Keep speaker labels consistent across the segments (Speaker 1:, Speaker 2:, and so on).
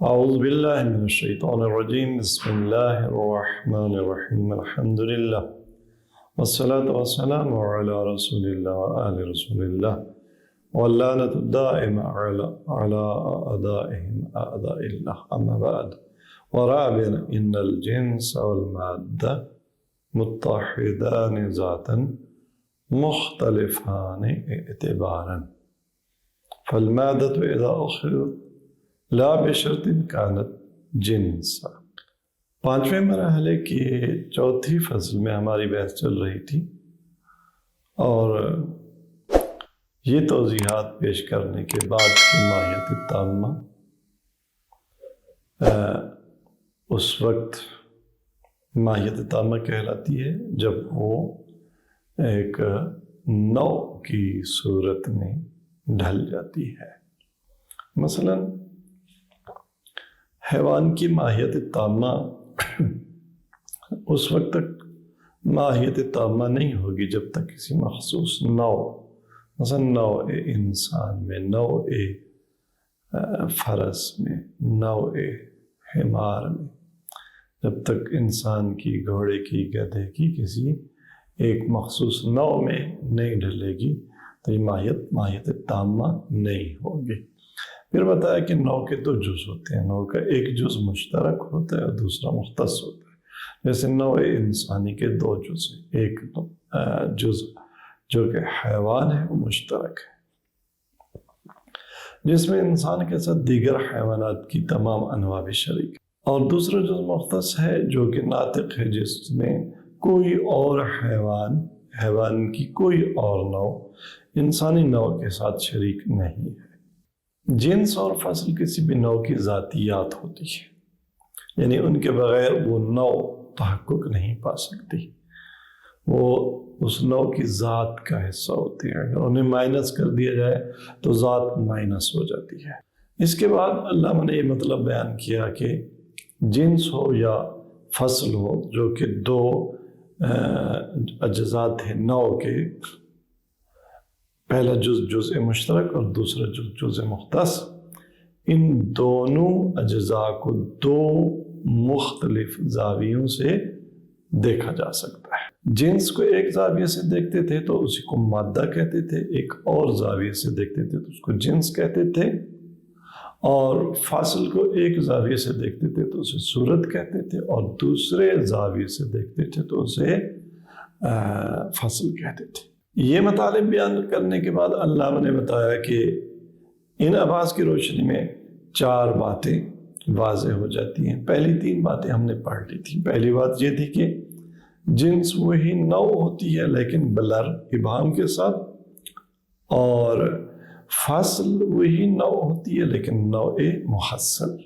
Speaker 1: أعوذ بالله من الشيطان الرجيم بسم الله الرحمن الرحيم الحمد لله والصلاة والسلام على رسول الله وآل رسول الله واللعنة الدائمة على أعدائهم أعداء الله أما بعد ورابعا إن الجنس والمادة متحدان ذاتا مختلفان اعتبارا فالمادة إذا أخذت لا بشرط كانت جنسا۔ پانچویں مرحلے کی چوتھی فصل میں ہماری بحث چل رہی تھی اور یہ توضیحات پیش کرنے کے بعد کہ ماہیت تامہ اس وقت ماہیت تامہ کہلاتی ہے جب وہ ایک نوع کی صورت میں ڈھل جاتی ہے۔ مثلا حیوان کی ماہیت تامہ اس وقت تک ماہیت تامہ نہیں ہوگی جب تک کسی مخصوص نوع، مثلا نوع انسان میں، نوع فرس میں، نوع حمار میں، جب تک انسان کی، گھوڑے کی، گدھے کی کسی ایک مخصوص نوع میں نہیں ڈھلے گی تو یہ ماہیت تامہ نہیں ہوگی۔ پھر بتایا کہ نوع کے دو جز ہوتے ہیں، نوع کا ایک جز مشترک ہوتا ہے اور دوسرا مختص ہوتا ہے۔ جیسے نوع انسانی کے دو جز ہیں، ایک جز جو کہ حیوان ہے وہ مشترک ہے جس میں انسان کے ساتھ دیگر حیوانات کی تمام انواع بھی شریک ہے، اور دوسرا جز مختص ہے جو کہ ناطق ہے، جس میں کوئی اور حیوان کی کوئی اور نوع انسانی نوع کے ساتھ شریک نہیں ہے۔ جنس اور فصل کسی بھی نوع کی ذاتیات ہوتی ہے، یعنی ان کے بغیر وہ نوع تحقق نہیں پا سکتی، وہ اس نوع کی ذات کا حصہ ہوتی ہے۔ اگر انہیں مائنس کر دیا جائے تو ذات مائنس ہو جاتی ہے۔ اس کے بعد علامہ نے یہ مطلب بیان کیا کہ جنس ہو یا فصل ہو، جو کہ دو اجزات ہیں نوع کے، پہلا جز مشترک اور دوسرا جز مختص، ان دونوں اجزاء کو دو مختلف زاویوں سے دیکھا جا سکتا ہے۔ جنس کو ایک زاویے سے دیکھتے تھے تو اسی کو مادہ کہتے تھے، ایک اور زاویے سے دیکھتے تھے تو اس کو جنس کہتے تھے، اور فصل کو ایک زاویے سے دیکھتے تھے تو اسے صورت کہتے تھے، اور دوسرے زاویے سے دیکھتے تھے تو اسے فصل کہتے تھے۔ یہ مطالب بیان کرنے کے بعد علامہ نے بتایا کہ ان ابحاث کی روشنی میں چار باتیں واضح ہو جاتی ہیں۔ پہلی تین باتیں ہم نے پڑھ لی تھیں۔ پہلی بات یہ تھی کہ جنس وہی نوع ہوتی ہے لیکن بلر ابہام کے ساتھ، اور فصل وہی نوع ہوتی ہے لیکن نوع محصل۔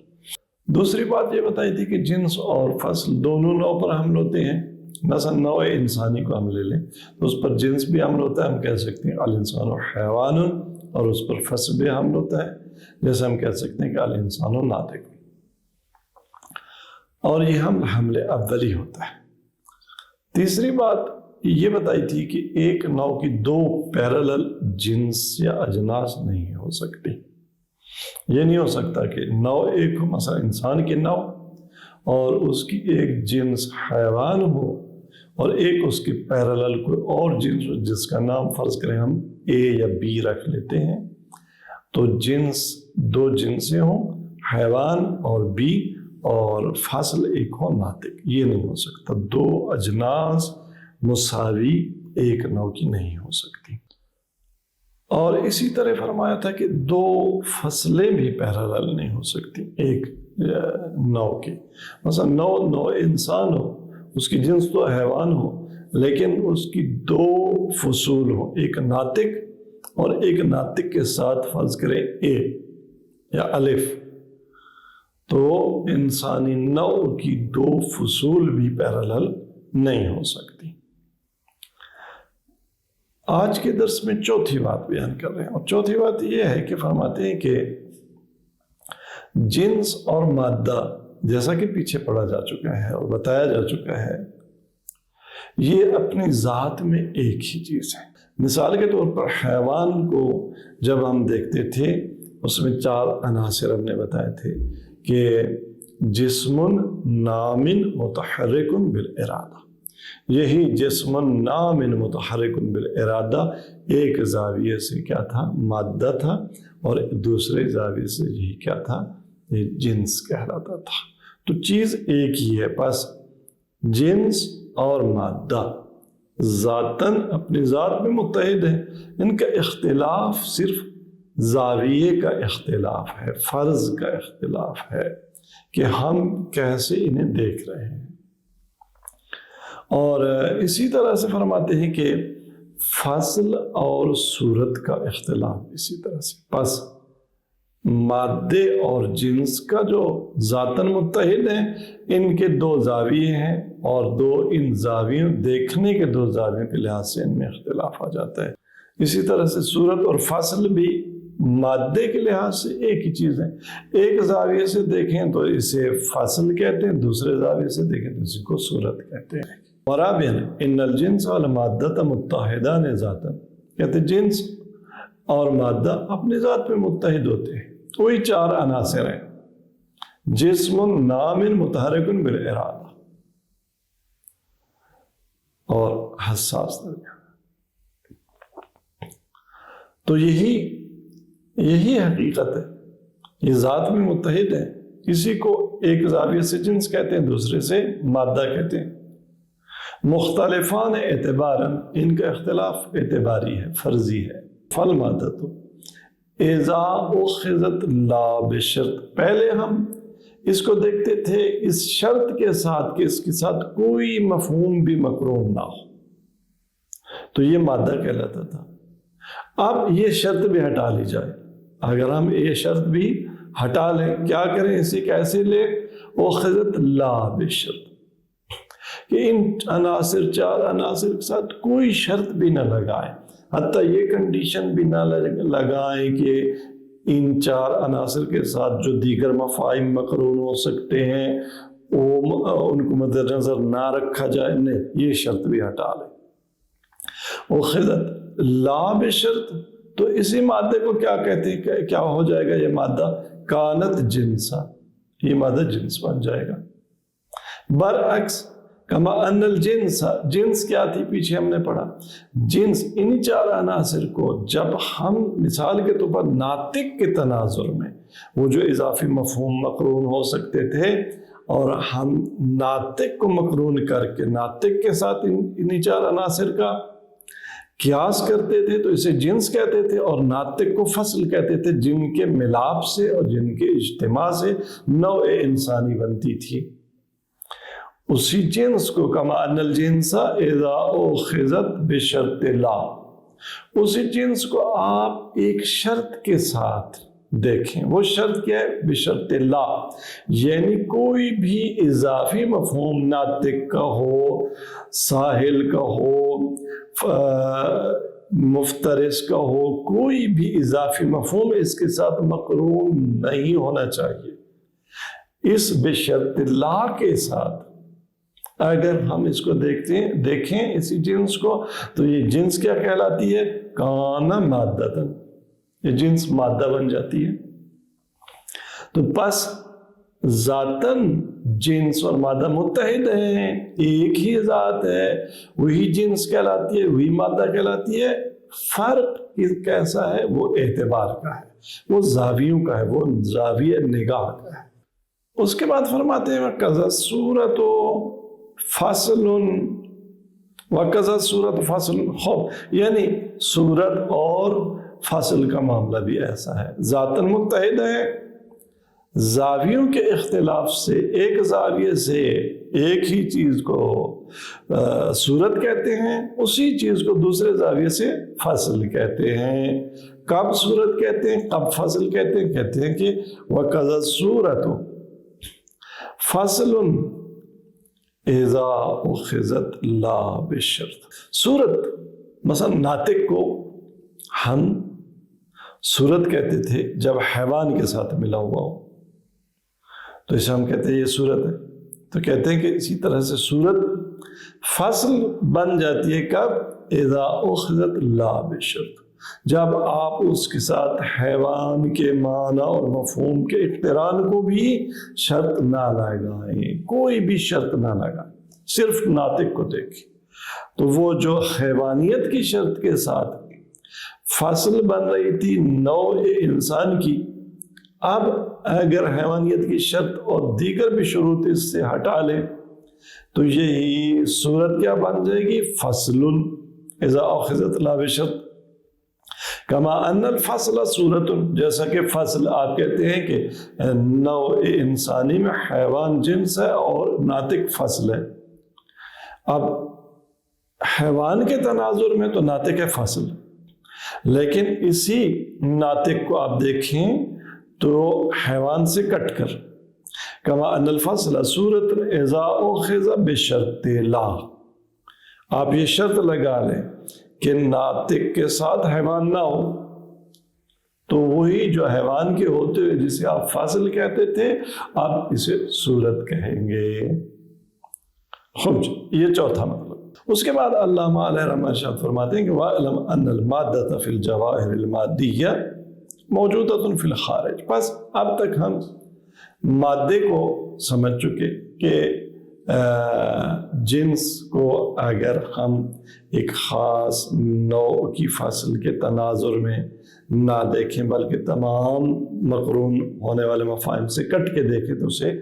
Speaker 1: دوسری بات یہ بتائی تھی کہ جنس اور فصل دونوں نوع پر حمل ہوتے ہیں۔ مثلا نوع انسانی کو ہم لے لیں تو اس پر جنس بھی حمل ہوتا ہے، ہم کہہ سکتے ہیں الانسان حیوان، اور اس پر فصل بھی حمل ہوتا ہے، جیسے ہم کہہ سکتے ہیں کہ الانسان ناطق، اور یہ حمل اولی ہوتا ہے۔ تیسری بات یہ بتائی تھی کہ ایک نوع کی دو پیرالل جنس یا اجناس نہیں ہو سکتی۔ یہ نہیں ہو سکتا کہ نوع ایک ہو، مثلا انسان کے نوع، اور اس کی ایک جنس حیوان ہو اور ایک اس کی پیرالل کوئی اور جنس ہو جس کا نام فرض کریں ہم اے یا بی رکھ لیتے ہیں، تو جنس دو جنسیں ہوں، حیوان اور بی، اور فصل ایک ہو ناطق۔ یہ نہیں ہو سکتا، دو اجناس مساوی ایک نوع کی نہیں ہو سکتی۔ اور اسی طرح فرمایا تھا کہ دو فصلیں بھی پیرالل نہیں ہو سکتی ایک نوع کی۔ مثلا نوع انسان ہو، اس کی جنس تو حیوان ہو، لیکن اس کی دو فصول ہو، ایک ناطق اور ایک ناطق کے ساتھ فرض کریں اے یا الف، تو انسانی نوع کی دو فصول بھی پیرالل نہیں ہو سکتی۔ آج کے درس میں چوتھی بات بیان کر رہے ہیں، اور چوتھی بات یہ ہے کہ فرماتے ہیں کہ جنس اور مادہ، جیسا کہ پیچھے پڑھا جا چکا ہے اور بتایا جا چکا ہے، یہ اپنی ذات میں ایک ہی چیز ہے۔ مثال کے طور پر حیوان کو جب ہم دیکھتے تھے اس میں 4 عناصر ہم نے بتائے تھے کہ جسم نامن متحرک بالارادہ، یہی جسم نامن متحرک بالارادہ ایک زاویے سے کیا تھا؟ مادہ تھا، اور دوسرے زاویے سے یہی کیا تھا؟ یہ جنس کہلاتا تھا۔ تو چیز ایک ہی ہے، بس جنس اور مادہ ذاتاً اپنی ذات میں متحد ہیں، ان کا اختلاف صرف زاویے کا اختلاف ہے، فرض کا اختلاف ہے کہ ہم کیسے انہیں دیکھ رہے ہیں۔ اور اسی طرح سے فرماتے ہیں کہ فصل اور صورت کا اختلاف اسی طرح سے، پس مادے اور جنس کا جو ذاتاً متحد ہیں، ان کے 2 زاویے ہیں، اور ان زاویوں دیکھنے کے 2 زاویوں کے لحاظ سے ان میں اختلاف آ جاتا ہے۔ اسی طرح سے صورت اور فصل بھی مادے کے لحاظ سے ایک ہی چیز ہے، ایک زاویے سے دیکھیں تو اسے فصل کہتے ہیں، دوسرے زاویے سے دیکھیں تو اسی کو صورت کہتے ہیں۔ ورابعاً ان الجنس والمادہ متحدان ذاتا، کہتے ہیں جنس اور مادہ اپنی ذات میں متحد ہوتے ہیں۔ وہی 4 عناصر ہیں، جسم نامن متحرک بالارادہ اور حساس درجہ۔ تو یہی حقیقت ہے، یہ ذات میں متحد ہے، کسی کو ایک زاویے سے جنس کہتے ہیں، دوسرے سے مادہ کہتے ہیں۔ مختلفان اعتباراً، ان کا اختلاف اعتباری ہے، فرضی ہے۔ فالمادۃ اذا اخذت لا بشرط، پہلے ہم اس کو دیکھتے تھے اس شرط کے ساتھ کہ اس کے ساتھ کوئی مفہوم بھی مقرون نہ ہو، تو یہ مادہ کہلاتا تھا۔ اب یہ شرط بھی ہٹا لی جائے، اگر ہم یہ شرط بھی ہٹا لیں، کیا کریں؟ اسے کیسے لیں؟ اخذت لا بشرط، کہ ان عناصر 4 عناصر کے ساتھ کوئی شرط بھی نہ لگائیں، حتیٰ یہ کنڈیشن بھی نہ لگائیں کہ ان 4 عناصر کے ساتھ جو دیگر مفاہیم مقرون ہو سکتے ہیں وہ ان کو مد نظر نہ رکھا جائے، نہیں، یہ شرط بھی ہٹا لیں۔ اخذت لا بشرط، تو اسی مادے کو کیا کہتے ہیں؟ کیا ہو جائے گا یہ مادہ؟ کانت جنسا، یہ مادہ جنس بن جائے گا۔ برعکس کما ان الجنس، جنس کیا تھی پیچھے ہم نے پڑھا، جنس انہی 4 عناصر کو جب ہم مثال کے طور پر ناطق کے تناظر میں، وہ جو اضافی مفہوم مقرون ہو سکتے تھے، اور ہم ناطق کو مقرون کر کے ناطق کے ساتھ انہی 4 عناصر کا قیاس کرتے تھے تو اسے جنس کہتے تھے، اور ناطق کو فصل کہتے تھے، جن کے ملاپ سے اور جن کے اجتماع سے نوع انسانی بنتی تھی۔ اسی جنس کو کما ان الجنس اذا اخذت بشرط لا، اسی جنس کو آپ ایک شرط کے ساتھ دیکھیں، وہ شرط کیا ہے؟ بشرط لا، یعنی کوئی بھی اضافی مفہوم ناطق کا ہو، ساحل کا ہو، مفترس کا ہو، کوئی بھی اضافی مفہوم اس کے ساتھ مقرون نہیں ہونا چاہیے۔ اس بشرط لا کے ساتھ اگر ہم اس کو دیکھیں اسی جنس کو، تو یہ جنس کیا کہلاتی ہے؟ کان مادۃ، یہ جنس مادہ بن جاتی ہے۔ تو بس ذاتاً جنس اور مادہ متحد ہیں، ایک ہی ذات ہے، وہی جنس کہلاتی ہے، وہی مادہ کہلاتی ہے۔ فرق کیسا ہے؟ وہ اعتبار کا ہے، وہ زاویوں کا ہے، وہ زاویہ نگاہ کا ہے۔ اس کے بعد فرماتے ہیں وَكَذَا الصُّورَةُ فَصْلٌ، وَكَذَا الصُّورَةُ فَصْلٌ، خوب یعنی صورت اور فصل کا معاملہ بھی ایسا ہے، ذاتاً متحد ہے، زاویوں کے اختلاف سے ایک زاویے سے ایک ہی چیز کو صورت کہتے ہیں، اسی چیز کو دوسرے زاویے سے فصل کہتے ہیں۔ کب صورت کہتے ہیں، کب فصل کہتے ہیں؟ کہتے ہیں کہ وَكَذَا الصُّورَةُ فَصْلٌ اذا اخذت لا بشرط، صورت مثلا ناطق کو ہم صورت کہتے تھے جب حیوان کے ساتھ ملا ہوا ہو، تو اسے ہم کہتے ہیں یہ صورت ہے۔ تو کہتے ہیں کہ اسی طرح سے صورت فصل بن جاتی ہے کب؟ اذا اخذت لا بشرط، جب آپ اس کے ساتھ حیوان کے معنی اور مفہوم کے اقتران کو بھی شرط نہ لگائیں، کوئی بھی شرط نہ لگائیں، صرف ناطق کو دیکھیں، تو وہ جو حیوانیت کی شرط کے ساتھ فصل بن رہی تھی نوع انسان کی، اب اگر حیوانیت کی شرط اور دیگر بھی شروط اس سے ہٹا لیں تو یہی صورت کیا بن جائے گی؟ فصل اذا اخذت لا بشرط کما ان الفصل صورت، جیسا کہ فصل آپ کہتے ہیں کہ نوع انسانی میں حیوان جنس ہے اور ناطق فصل ہے۔ اب حیوان کے تناظر میں تو ناطق ہے فصل، لیکن اسی ناطق کو آپ دیکھیں تو حیوان سے کٹ کر کما ان الفصل صورت اذا اخذ بشرط لا، آپ یہ شرط لگا لیں کہ ناطق کے ساتھ حیوان نہ ہو، تو وہی جو حیوان کے ہوتے ہوئے جسے آپ فاصل کہتے تھے آپ اسے صورت کہیں گے۔ یہ چوتھا مطلب۔ اس کے بعد علامہ علیہ رحمہ ارشاد فرماتے ہیں کہ وَاعْلَمْ أَنَّ الْمَادَّةَ فِي الْجَوَاهِرِ الْمَادِّيَّةِ مَوْجُودَةٌ فِي الْخَارِجِ۔ بس اب تک ہم مادے کو سمجھ چکے کہ جنس کو اگر ہم ایک خاص نوع کی فصل کے تناظر میں نہ دیکھیں بلکہ تمام مقرون ہونے والے مفاہیم سے کٹ کے دیکھیں تو اسے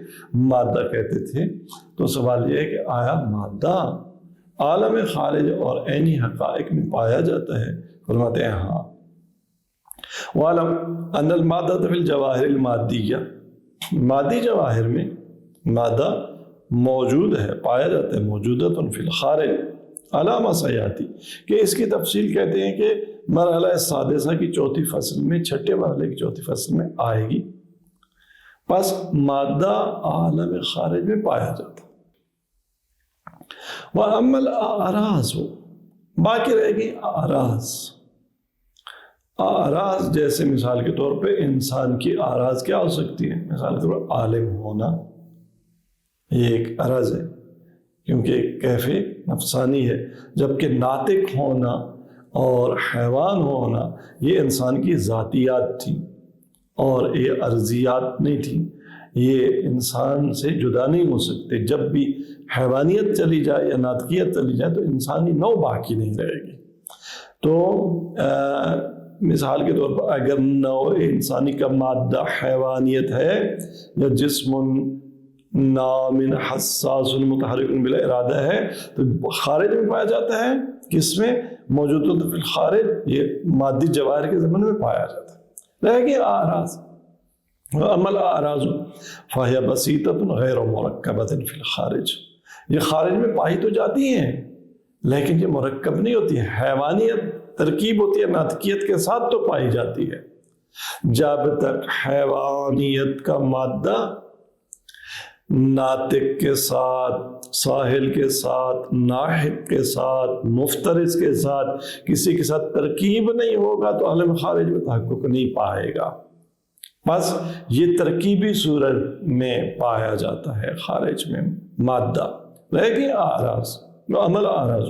Speaker 1: مادہ کہتے تھے۔ تو سوال یہ ہے کہ آیا مادہ عالم خارج اور عینی حقائق میں پایا جاتا ہے؟ فرماتے ہیں ہاں۔ وَعَلَمْ أَنَّ الْمَادَّةَ فِي الْجَوَاهِرِ الْمَادِّيَّةِ، مادی جواہر میں مادہ موجود ہے، پایا جاتا ہے، موجودۃ فی الخارج علامہ سیاتی، کہ اس کی تفصیل کہتے ہیں کہ مرحلہ سادسہ کی چوتھی فصل میں، چھٹے مرحلے کی چوتھی فصل میں آئے گی۔ پس مادہ عالم خارج میں پایا جاتا ہے۔ وَأَمَّا الْأَعْرَاضُ، باقی رہے گی اعراض۔ اعراض جیسے مثال کے طور پہ انسان کی اعراض کیا ہو سکتی ہے؟ مثال کے طور پر عالم ہونا، یہ ایک عرض ہے کیونکہ کیف نفسانی ہے، جبکہ ناطق ہونا اور حیوان ہونا یہ انسان کی ذاتیات تھیں اور یہ عرضیات نہیں تھیں، یہ انسان سے جدا نہیں ہو سکتے۔ جب بھی حیوانیت چلی جائے یا ناطقیت چلی جائے تو انسانی نوع باقی نہیں رہے گی۔ تو مثال کے طور پر اگر نوع انسانی کا مادہ حیوانیت ہے یا جسم نامن حساس متحرک بلا ارادہ ہے تو خارج میں پایا جاتا ہے، کس میں؟ موجود فی الخارج، یہ مادی جواہر کے زمانے میں پایا جاتا ہے۔ رہ گئی اعراض۔ اما الاعراض فہی بسیطۃ غیر مرکبۃ فی الخارج، یہ خارج میں پائی تو جاتی ہیں لیکن یہ مرکب نہیں ہوتی ہے، حیوانیت ترکیب ہوتی ہے، ناطقیت کے ساتھ تو پائی جاتی ہے۔ جب تک حیوانیت کا مادہ ناطق کے ساتھ، ساحل کے ساتھ، ناحق کے ساتھ، مفترس کے ساتھ، کسی کے ساتھ ترکیب نہیں ہوگا تو عالم خارج میں تحقق نہیں پائے گا۔ بس یہ ترکیبی صورت میں پایا جاتا ہے خارج میں مادہ۔ رہ گئی اعراض۔ عمل اعراض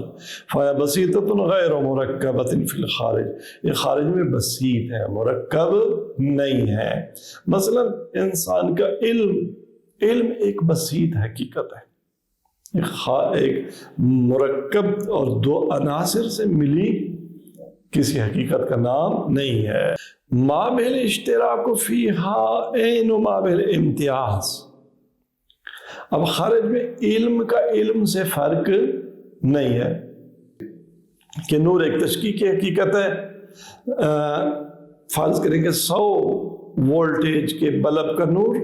Speaker 1: فیا بسیطۃ غیر مرکبۃ فی الخارج، یہ خارج میں بسیط ہے، مرکب نہیں ہے۔ مثلا انسان کا علم ایک بسیط حقیقت ہے، ایک مرکب اور دو عناصر سے ملی کسی حقیقت کا نام نہیں ہے۔ ما بہل اشتراک فیہا عین ما بہل امتیاز، اب خارج میں علم کا علم سے فرق نہیں ہے کہ نور ایک تشکیک کی حقیقت ہے، فرض کریں کہ 100 وولٹیج کے بلب کا نور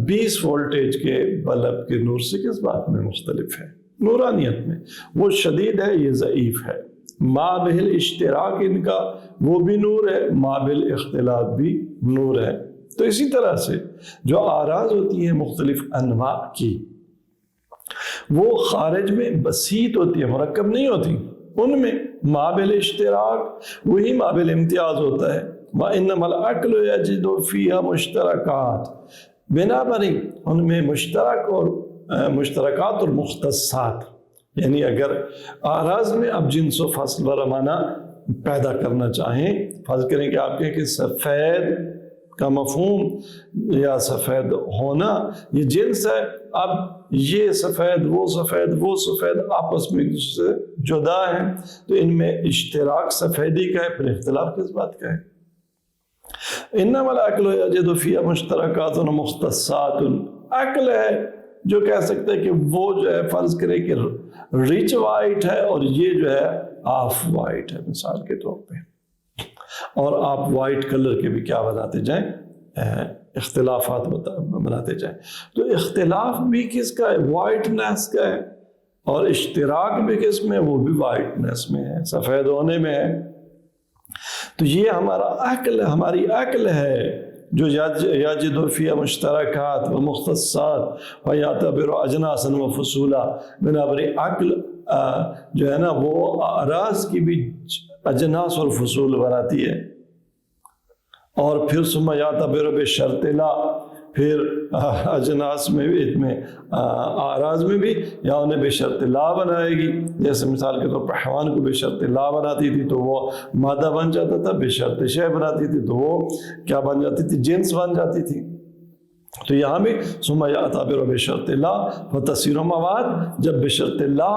Speaker 1: 20 وولٹیج کے بلب کے نور سے کس بات میں مختلف ہے؟ نورانیت میں۔ وہ شدید ہے، یہ ضعیف ہے۔ مابہ الاشتراک ان کا وہ بھی نور ہے، مابہ الاختلاف بھی نور ہے۔ تو اسی طرح سے جو اعراض ہوتی ہیں مختلف انواع کی، وہ خارج میں بسیط ہوتی ہے، مرکب نہیں ہوتی۔ ان میں مابہ الاشتراک وہی مابہ الامتیاز ہوتا ہے۔ وَإِنَّمَا الْعَقْلُ يَجِدُ فِيهَا مُشْتَرَكَاتٍ، بنا پر ان میں مشترکات اور مختصات، یعنی اگر اعراض میں اب جنس و فصل و معنی پیدا کرنا چاہیں، فرض کریں کہ آپ کہیں کہ سفید کا مفہوم یا سفید ہونا یہ جنس ہے، اب یہ سفید وہ سفید وہ سفید آپس میں ایک دوسرے سے جدا ہیں، تو ان میں اشتراک سفیدی کا ہے، پھر اختلاف کس بات کا ہے؟ انما العقل یجد فیہا مشترکات و مختصات، عقل ہے جو کہہ سکتے ہیں کہ وہ جو ہے فرض کرے کہ رچ وائٹ ہے اور یہ جو ہے آف وائٹ ہے مثال کے طور پہ، اور آپ وائٹ کلر کے بھی کیا بناتے جائیں، اختلافات بناتے جائیں، تو اختلاف بھی کس کا ہے؟ وائٹنس کا ہے، اور اشتراک بھی کس میں؟ وہ بھی وائٹنس میں ہے، سفید ہونے میں ہے۔ تو یہ ہمارا عقل، ہماری عقل ہے جو یجد فیہا مشترکات و مختصات و یعتبر اجناسا و فصولا، بنابر عقل جو ہے نا وہ اعراض کی بھی اجناس اور فصول بناتی ہے، اور پھر ثم یعتبر بشرط لا، پھر اجناس میں بھی اعراض میں بھی یا انہیں بشرط لا بنائے گی، جیسے مثال کے طور پر حیوان کو بشرط لا بناتی تھی تو وہ مادہ بن جاتا تھا، بشرط شے بناتی تھی تو وہ کیا بن جاتی تھی؟ جنس بن جاتی تھی۔ تو یہاں بھی ثم یعتبر بشرط لا فتصیر مواد، جب بشرط لا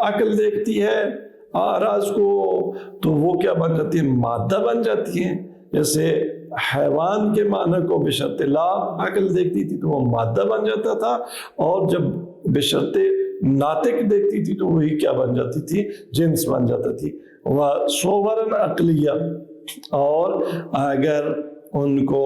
Speaker 1: عقل دیکھتی ہے اعراض کو تو وہ کیا بن جاتی ہے؟ مادہ بن جاتی ہیں۔ جیسے حیوان کے معنی کو بشرط لا عقل دیکھتی تھی تو وہ مادہ بن جاتا تھا، اور جب بشرط ناطق دیکھتی تھی تو وہی کیا بن جاتی تھی؟ جنس بن جاتا تھی۔ وصورا عقلیہ، اور اگر ان کو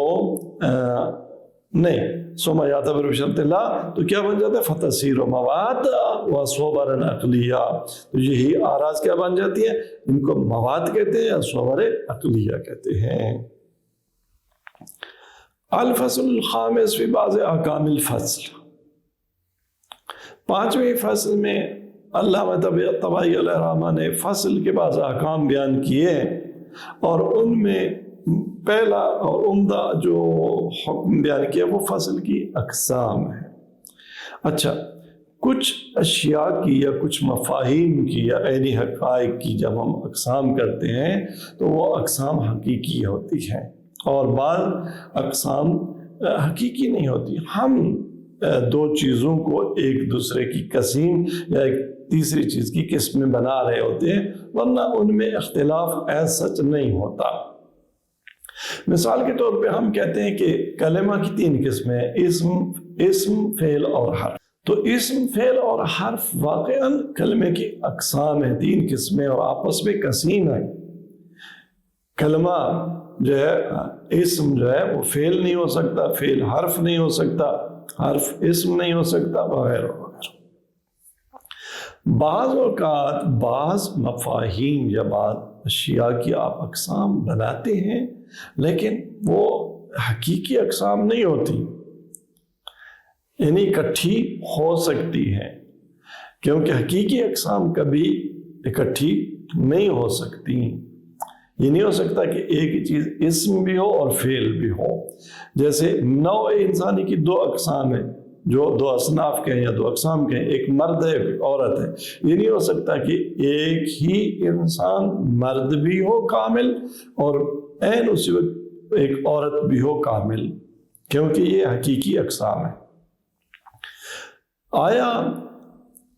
Speaker 1: نہیں ثم یعتبر بشرط لا تو کیا بن جاتا ہے؟ فتصیر مواد و صور عقلیہ، تو یہی اعراض کیا بن جاتی ہیں؟ ان کو مواد کہتے ہیں یا صور عقلیہ کہتے ہیں۔ الفصل الخامس فی بعض احکام الفصل، پانچویں فصل میں علامہ طبائی علیہ الرحمہ نے فصل کے بعض احکام بیان کیے، اور ان میں پہلا اور عمدہ جو حکم بیان کیا وہ فصل کی اقسام ہے۔ اچھا، کچھ اشیاء کی یا کچھ مفاہیم کی یا عینی حقائق کی جب ہم اقسام کرتے ہیں تو وہ اقسام حقیقی ہوتی ہیں، اور بعض اقسام حقیقی نہیں ہوتی۔ ہم دو چیزوں کو ایک دوسرے کی قسم یا ایک تیسری چیز کی قسمیں بنا رہے ہوتے ہیں، ورنہ ان میں اختلاف ایسا سچ نہیں ہوتا۔ مثال کے طور پہ ہم کہتے ہیں کہ کلمہ کی تین قسمیں ہیں، اسم، فعل اور حرف۔ تو اسم، فعل اور حرف واقعاً کلمے کی اقسام ہیں، تین قسمیں، اور آپس میں قسیم ہیں۔ کلمہ جو ہے اسم جو ہے وہ فعل نہیں ہو سکتا، فعل حرف نہیں ہو سکتا، حرف اسم نہیں ہو سکتا، وغیرہ وغیرہ۔ بعض اوقات بعض مفاہیم یا بعض اشیاء کی آپ اقسام بناتے ہیں لیکن وہ حقیقی اقسام نہیں ہوتی، یعنی اکٹھی ہو سکتی ہیں، کیونکہ حقیقی اقسام کبھی اکٹھی نہیں ہو سکتی۔ یہ نہیں ہو سکتا کہ ایک ہی چیز اسم بھی ہو اور فعل بھی ہو۔ جیسے نوع انسانی کی دو اقسام ہیں، جو دو اصناف کے ہیں یا دو اقسام کے ہیں، ایک مرد ہے ایک عورت ہے۔ یہ نہیں ہو سکتا کہ ایک ہی انسان مرد بھی ہو کامل اور عین اسی وقت ایک عورت بھی ہو کامل، کیونکہ یہ حقیقی اقسام ہے۔ آیا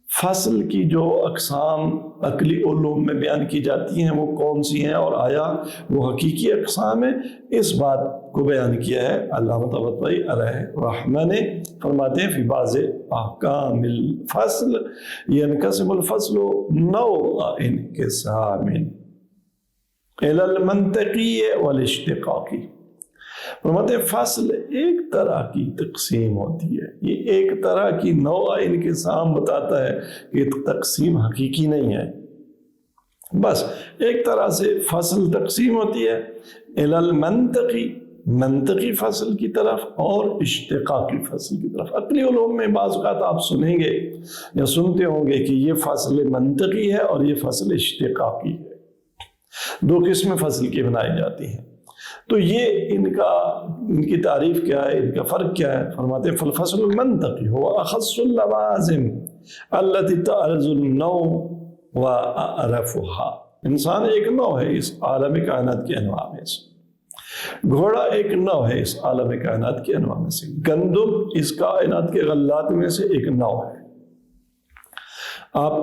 Speaker 1: فصل کی جو اقسام عقلی علوم میں بیان کی جاتی ہیں وہ کون سی ہیں، اور آیا وہ حقیقی اقسام ہیں؟ اس بات کو بیان کیا ہے علامہ طباطبائی علیہ الرحمہ نے، فرماتے ہیں فی بعض احکام الفصل ینقسم الفصل نوع انقسام الی المنطقی والاشتقاقی۔ فرماتے ہیں فصل ایک طرح کی تقسیم ہوتی ہے، یہ ایک طرح کی نوع انقسام بتاتا ہے کہ تقسیم حقیقی نہیں ہے، بس ایک طرح سے فصل تقسیم ہوتی ہے الی المنطقی، منطقی فصل کی طرف، اور اشتقاقی فصل کی طرف۔ عقلی علوم میں بعض اوقات آپ سنیں گے یا سنتے ہوں گے کہ یہ فصل منطقی ہے اور یہ فصل اشتقاقی ہے، دو قسمیں فصل کی بنائی جاتی ہیں۔ تو یہ ان کی تعریف کیا ہے، ان کا فرق کیا ہے؟ فرماتے ہیں فالفصل المنطقی هو اخص اللوازم التي تعرض النوع واعرفها، انسان ایک نوع ہے اس عالم کائنات کے انواع میں سے، گھوڑا ایک نوع ہے اس عالم کائنات کے انواع میں سے، گندم اس کائنات کے غلات میں سے ایک نوع ہے۔ آپ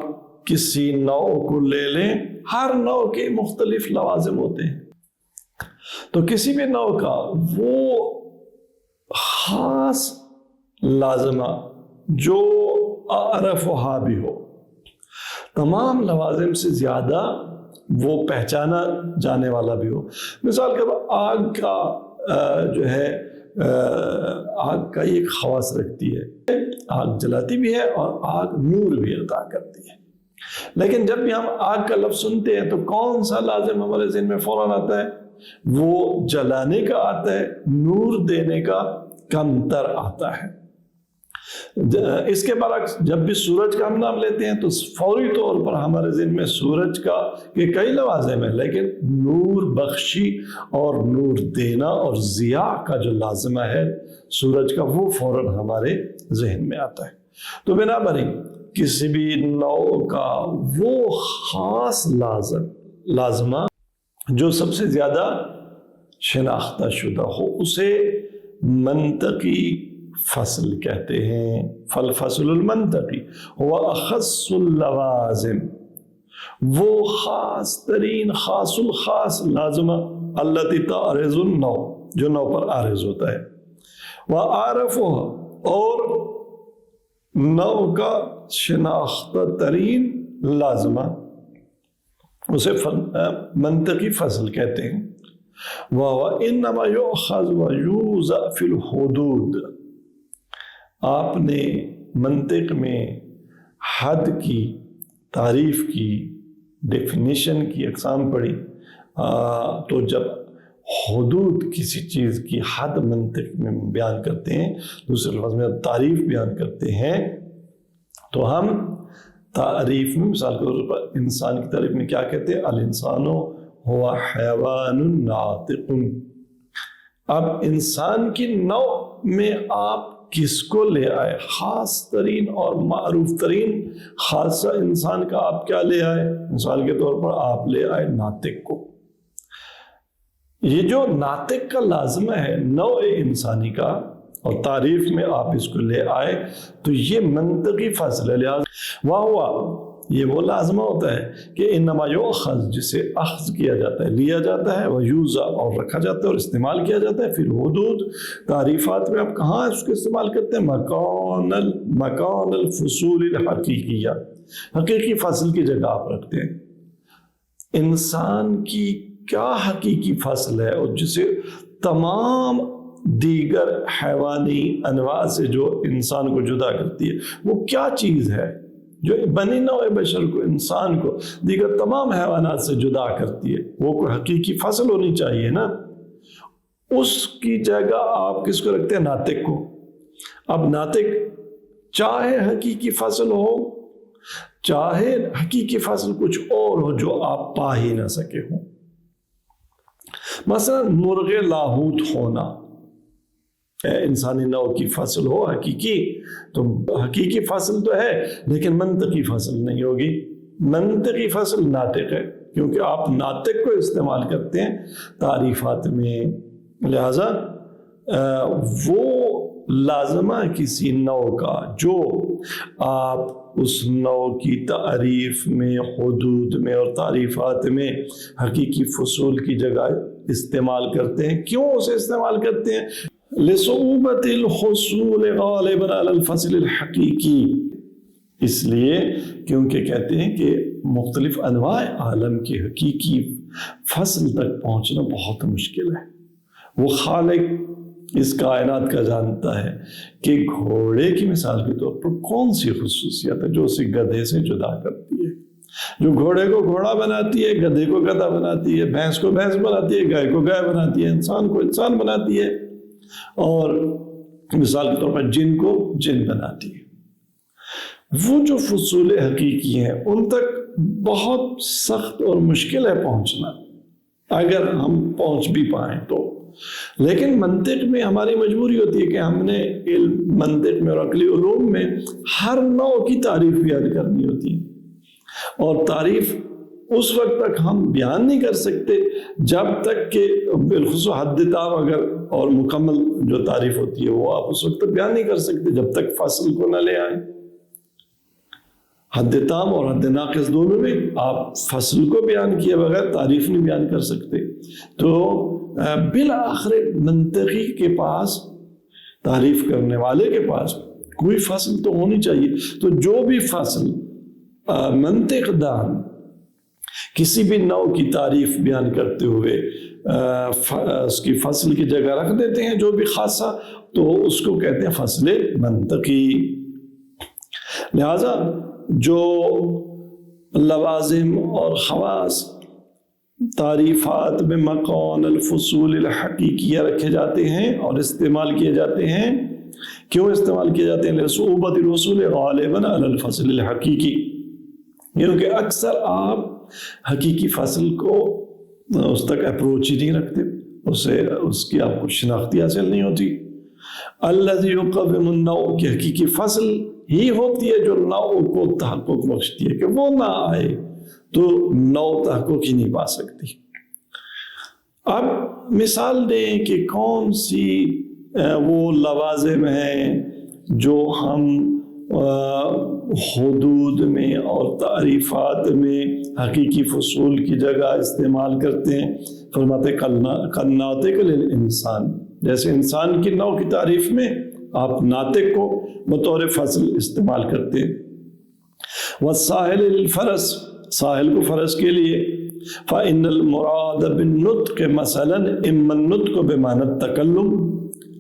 Speaker 1: کسی نوع کو لے لیں، ہر نوع کے مختلف لوازم ہوتے ہیں، تو کسی بھی نوع کا وہ خاص لازمہ جو عرف و حابی ہو، تمام لوازم سے زیادہ وہ پہچانا جانے والا بھی ہو۔ مثال کے طور آگ کا جو ہے آگ کا ایک خواص رکھتی ہے، آگ جلاتی بھی ہے اور آگ نور بھی عطا کرتی ہے، لیکن جب بھی ہم آگ کا لفظ سنتے ہیں تو کون سا لازم ہمارے ذہن میں فوراً آتا ہے؟ وہ جلانے کا آتا ہے، نور دینے کا کمتر آتا ہے۔ اس کے برعکس جب بھی سورج کا ہم نام لیتے ہیں تو فوری طور پر ہمارے ذہن میں سورج کا کے کئی لوازم ہیں، لیکن نور بخشی اور نور دینا اور ضیاء کا جو لازمہ ہے سورج کا، وہ فوراً ہمارے ذہن میں آتا ہے۔ تو بنابراین کسی بھی نوع کا وہ خاص لازمہ جو سب سے زیادہ شناختہ شدہ ہو، اسے منطقی فصل کہتے ہیں۔ فالفصل المنطقی هو اخص اللوازم، وہ خاص ترین خاص الخاص لازمہ التي تعرض النوع، جو نوع پر عارض ہوتا ہے، وعارفها، اور نوع کا شناختہ ترین لازمہ اسے منطقی فصل کہتے ہیں۔ وَهُوَ إِنَّمَا يُؤْخَذُ وَيُوضَعُ فِي الْحُدُودِ، آپ نے منطق میں حد کی، تعریف کی، ڈیفینیشن کی اقسام پڑھی، تو جب حدود کسی چیز کی حد منطق میں بیان کرتے ہیں، دوسرے لفظ میں تعریف بیان کرتے ہیں، تو ہم تعریف میں مثال کے طور پر انسان کی تعریف میں کیا کہتے ہیں؟ الانسان هو حیوان ناطق۔ اب انسان کی نوع میں آپ کس کو لے آئے؟ خاص ترین اور معروف ترین خاصہ انسان کا آپ کیا لے آئے؟ مثال کے طور پر آپ لے آئے ناطق کو۔ یہ جو ناطق کا لازمہ ہے نوع انسانی کا، اور تعریف میں آپ اس کو لے آئے، تو یہ منطقی فصل ہے۔ لہٰذا واہ یہ وہ لازمہ ہوتا ہے کہ انما یؤخذ، جسے اخذ کیا جاتا ہے، لیا جاتا ہے، ویوضع، اور رکھا جاتا ہے اور استعمال کیا جاتا ہے، پھر حدود، تعریفات میں آپ کہاں اس کو استعمال کرتے ہیں؟ مکان الفصول الحقیقیہ، حقیقی فصل کی جگہ آپ رکھتے ہیں۔ انسان کی کیا حقیقی فصل ہے اور جسے تمام دیگر حیوانی انواع سے جو انسان کو جدا کرتی ہے، وہ کیا چیز ہے جو بنی نوع بشر کو، انسان کو دیگر تمام حیوانات سے جدا کرتی ہے؟ وہ کوئی حقیقی فصل ہونی چاہیے نا۔ اس کی جگہ آپ کس کو رکھتے ہیں؟ ناطق کو۔ اب ناطق چاہے حقیقی فصل ہو، چاہے حقیقی فصل کچھ اور ہو جو آپ پا ہی نہ سکے ہوں، مثلا مرغ لاہوت ہونا انسانی نوع کی فصل ہو حقیقی، تو حقیقی فصل تو ہے لیکن منطقی فصل نہیں ہوگی۔ منطقی فصل ناطق ہے، کیونکہ آپ ناطق کو استعمال کرتے ہیں تعریفات میں، لہذا وہ لازمہ کسی نوع کا جو آپ اس نوع کی تعریف میں، حدود میں اور تعریفات میں حقیقی فصول کی جگہ استعمال کرتے ہیں۔ کیوں اسے استعمال کرتے ہیں؟ لصعوبۃ الحصول غالباً علی الفصل الحقیقی، اس لیے کیونکہ کہتے ہیں کہ مختلف انواع عالم کے حقیقی فصل تک پہنچنا بہت مشکل ہے۔ وہ خالق اس کائنات کا جانتا ہے کہ گھوڑے کی مثال کے طور پر کون سی خصوصیت ہے جو اسے گدھے سے جدا کرتی ہے، جو گھوڑے کو گھوڑا بناتی ہے، گدھے کو گدھا بناتی ہے، بھینس کو بھینس بناتی ہے، گائے کو گائے بناتی ہے، انسان کو انسان بناتی ہے، اور مثال کے طور پر جن کو جن بناتی ہے۔ وہ جو فصول حقیقی ہیں ان تک بہت سخت اور مشکل ہے پہنچنا، اگر ہم پہنچ بھی پائیں تو۔ لیکن منطق میں ہماری مجبوری ہوتی ہے کہ ہم نے علم منطق میں اور عقلی علوم میں ہر نوع کی تعریف بیان کرنی ہوتی ہے، اور تعریف اس وقت تک ہم بیان نہیں کر سکتے جب تک کہ بالخصوص حد تام اگر اور مکمل جو تعریف ہوتی ہے وہ آپ اس وقت تک بیان نہیں کر سکتے جب تک فصل کو نہ لے آئیں. حد تام اور حد ناقص دونوں میں آپ فصل کو بیان کیے بغیر تعریف نہیں بیان کر سکتے. تو بالآخر منطقی کے پاس، تعریف کرنے والے کے پاس کوئی فصل تو ہونی چاہیے. تو جو بھی فصل منطق دان کسی بھی نوع کی تعریف بیان کرتے ہوئے اس کی فصل کی جگہ رکھ دیتے ہیں جو بھی خاصہ، تو اس کو کہتے ہیں فصل منطقی. لہذا جو لوازم اور خواص تعریفات میں مکان الفصول الحقیقیہ رکھے جاتے ہیں اور استعمال کیے جاتے ہیں، کیوں استعمال کیے جاتے ہیں؟ لصعوبۃ الوصول غالباً علی الفصل الحقیقی، کیونکہ اکثر آپ حقیقی فصل کو اس تک اپروچ ہی نہیں رکھتے، اس کی آپ کو شناختی حاصل نہیں ہوتی. الذی یقوم النوع، کی حقیقی فصل ہی ہوتی ہے جو نوع کو تحقق بخشتی ہے، کہ وہ نہ آئے تو نوع تحقق ہی نہیں پا سکتی. اب مثال دیں کہ کون سی وہ لوازم ہیں جو ہم حدود میں اور تعریفات میں حقیقی فصول کی جگہ استعمال کرتے ہیں. فرماتے کالناطق للانسان، جیسے انسان کی نوع کی تعریف میں آپ ناطق کو بطور فصل استعمال کرتے ہیں. والساحل للفرس، ساحل کو فرس کے لیے. فإن المراد بالنطق مثلا اما النطق بمعنى التکلم،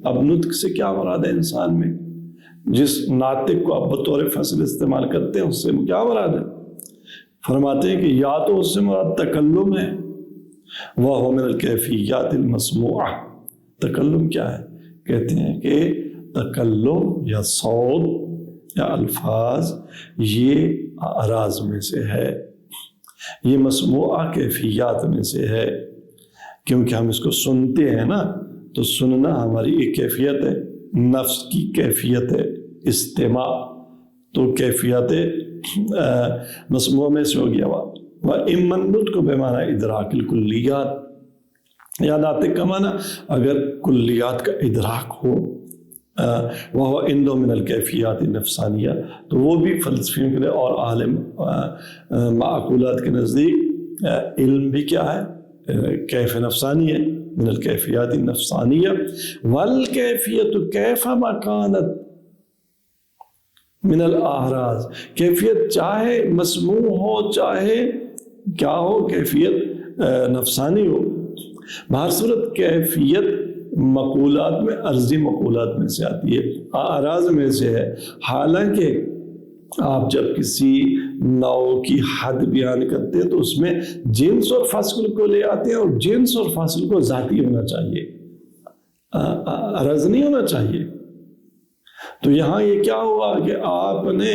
Speaker 1: اب نطق سے کیا مراد ہے انسان میں؟ جس ناطق کو آپ بطور فصل استعمال کرتے ہیں اس سے کیا مراد ہے؟ فرماتے ہیں کہ یا تو اس سے مراد تکلم ہے، وَهُوَ مِنَ الْكَيْفِيَّاتِ الْمَسْمُوعَةِ. تکلم کیا ہے؟ کہتے ہیں کہ تکلم یا صوت یا الفاظ یہ اعراض میں سے ہے، یہ مسموعہ کیفیات میں سے ہے، کیونکہ ہم اس کو سنتے ہیں نا، تو سننا ہماری ایک کیفیت ہے، نفس کی کیفیت ہے استماع، تو کیفیت مسموع میں سے ہو گیا. وَإِمَّا النُّطْقُ بِمَعْنَى إِدْرَاكِ الْكُلِّيَّاتِ، یا ناطق کا معنی اگر کلیات کا ادراک ہو، وَهُوَ عِنْدُهُ مِنَ الْكَيْفِيَّاتِ النَّفْسَانِيَّةِ، تو وہ بھی فلسفیوں کے لیے اور عالم معقولات کے نزدیک علم بھی کیا ہے؟ کیف نفسانی ہے، من الکیفیات النفسانیہ. والکیفیت کیف ما کانت من الاعراض، کیفیت چاہے مسموع ہو چاہے کیا ہو، کیفیت نفسانی ہو، بہر صورت کیفیت مقولات میں عرضی مقولات میں سے آتی ہے، اعراض میں سے ہے. حالانکہ آپ جب کسی نوع کی حد بیان کرتے ہیں تو اس میں جنس اور فصل کو لے آتے ہیں، اور جنس اور فصل کو ذاتی ہونا چاہیے، عرض نہیں ہونا چاہیے. تو یہاں یہ کیا ہوا کہ آپ نے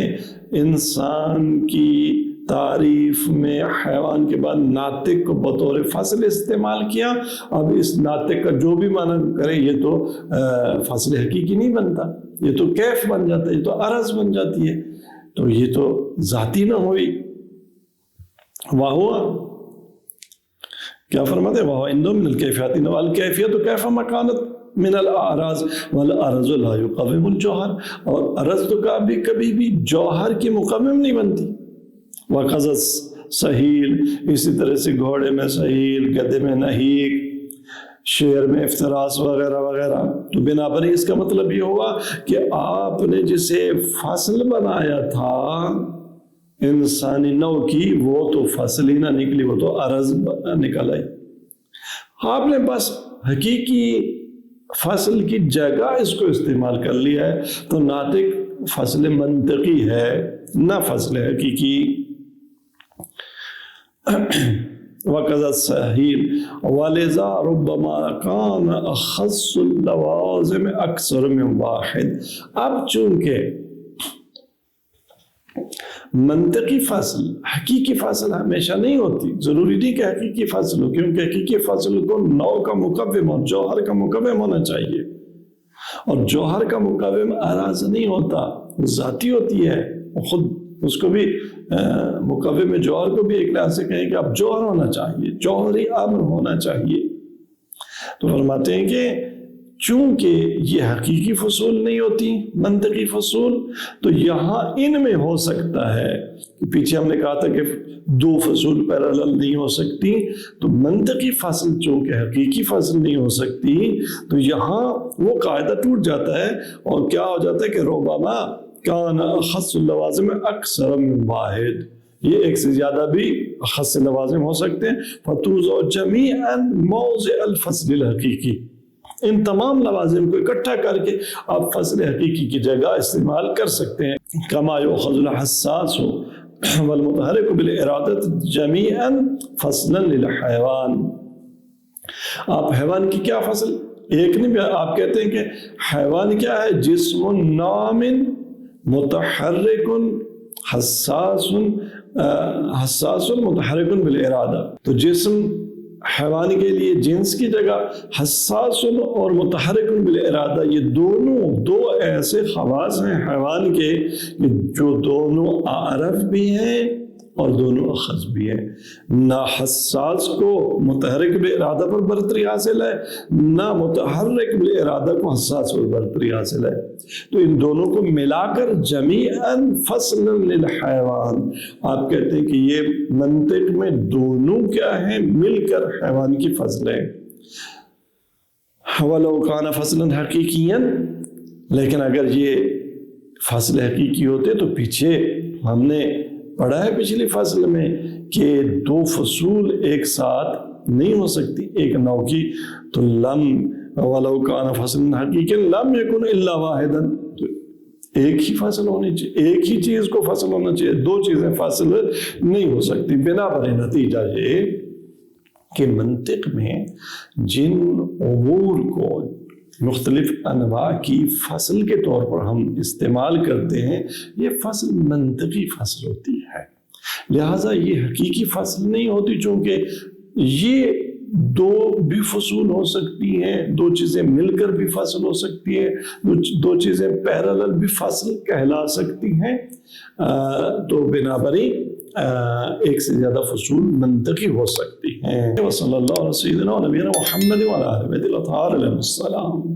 Speaker 1: انسان کی تعریف میں حیوان کے بعد ناطق کو بطور فصل استعمال کیا. اب اس ناطق کا جو بھی معنی کرے یہ تو فصل حقیقی نہیں بنتا، یہ تو کیف بن جاتا ہے، یہ تو عرض بن جاتی ہے، تو یہ تو ذاتی نہ ہوئی. وَهُوَ کیا فرماتے ہیں؟ وَهُوَ عِنْدُهُ مِنَ الْكَيْفِيَاتِ وَالْكَيْفِيَةُ كَيْفَ مَا كَانَتْ مِنَ الْأَعْرَاضِ وَالْأَعْرَاضُ لَا يُقَوِّمُ الْجَوْهَرَ، اور عرض تو کبھی بھی جوہر کی مقوم نہیں بنتی. وَقَذَا سہیل، اسی طرح سے گھوڑے میں سہیل، گدھے میں نہیق، شعر میں افتراس وغیرہ وغیرہ. تو بنا پر اس کا مطلب یہ ہوا کہ آپ نے جسے فصل بنایا تھا انسانی نوع کی، وہ تو فصل ہی نہ نکلی، وہ تو عرض نکل آئی. آپ نے بس حقیقی فصل کی جگہ اس کو استعمال کر لیا ہے، تو ناطق فصل منطقی ہے نہ فصل حقیقی. وَقَذَا السَّهِيلُ وَلِذَا رُبَّمَا كَانَ أَخَصُّ اللَّوَازِمِ أَكْثَرُ مِنْ وَاحِدٍ. اب چونکہ منطقی فصل حقیقی فصل ہمیشہ نہیں ہوتی، ضروری نہیں کہ حقیقی فصل ہو، کیونکہ حقیقی فصل کو نوع کا مقوم اور جوہر کا مقوم ہونا چاہیے، اور جوہر کا مقوم اعراض نہیں ہوتا، ذاتی ہوتی ہے، خود اس کو بھی مقوم جوہر کو بھی ایک لحاظ سے کہیں کہ اب جوہر ہونا چاہیے، جوہری امر ہونا چاہیے. تو فرماتے ہیں کہ چونکہ یہ حقیقی فصول نہیں ہوتی، منطقی فصول، تو یہاں ان میں ہو سکتا ہے کہ پیچھے ہم نے کہا تھا کہ دو فصول پیرالل نہیں ہو سکتی، تو منطقی فصل چونکہ حقیقی فصل نہیں ہو سکتی، تو یہاں وہ قاعدہ ٹوٹ جاتا ہے اور کیا ہو جاتا ہے کہ ربما کان اخص اللوازم اکثر من واحد، یہ ایک سے زیادہ بھی خاص لوازم ہو سکتے ہیں. فتوضع جمیعا موضع الفصل الحقیقی، ان تمام لوازم کو اکٹھا کر کے آپ فصل حقیقی کی جگہ استعمال کر سکتے ہیں. کما یؤخذ الحساس والمتحرک بالارادۃ جمیعا فصلا للحیوان. آپ حیوان کی کیا فصل ایک نہیں، آپ کہتے ہیں کہ حیوان کیا ہے؟ جسم نام متحرک حساس متحرک بالارادہ. تو جسم حیوان کے لیے جنس کی جگہ حساس اور متحرک بالارادہ، یہ دونوں دو ایسے خواص ہیں حیوان کے جو دونوں اعرف بھی ہیں اور دونوں اخذ بھی ہیں. نہ حساس کو متحرک بالارادہ پر برتری حاصل ہے، نہ متحرک بالارادہ کو حساس پر برتری حاصل ہے. تو ان دونوں کو ملا کر جمیعاً فصل للحیوان، آپ کہتے ہیں کہ یہ منطق میں دونوں کیا ہیں؟ مل کر حیوان کی فصل ہے. وَلَوْ كَانَ فَصْلًا حَقِيقِيًّا، لیکن اگر یہ فصل حقیقی ہوتے تو پیچھے ہم نے پڑھا ہے پچھلی فصل میں کہ دو فصول ایک ساتھ نہیں ہو سکتی ایک نو کی. تو لم وَلَوْ كَانَ فَصْلًا حَقِيقِيًّا لَمْ يَكُنْ إِلَّا وَاحِدًا، تو ایک ہی فصل ہونی چاہیے، ایک ہی چیز کو فصل ہونا چاہیے، دو چیزیں فصل نہیں ہو سکتی. بنا پر نتیجہ یہ کہ منطق میں جن امور کو مختلف انواع کی فصل کے طور پر ہم استعمال کرتے ہیں، یہ فصل منطقی فصل ہوتی ہے. لہٰذا یہ حقیقی فصل نہیں ہوتی، چونکہ یہ دو بھی فصول ہو سکتی ہیں، دو چیزیں مل کر بھی فصل ہو سکتی ہیں، دو چیزیں پیرالل بھی فصل کہلا سکتی ہیں. تو بنابراً ایک سے زیادہ فصول منطقی ہو سکتی ہیں. وصلی اللہ علیہ وسلم و نبینا محمد و علی آلہ السلام.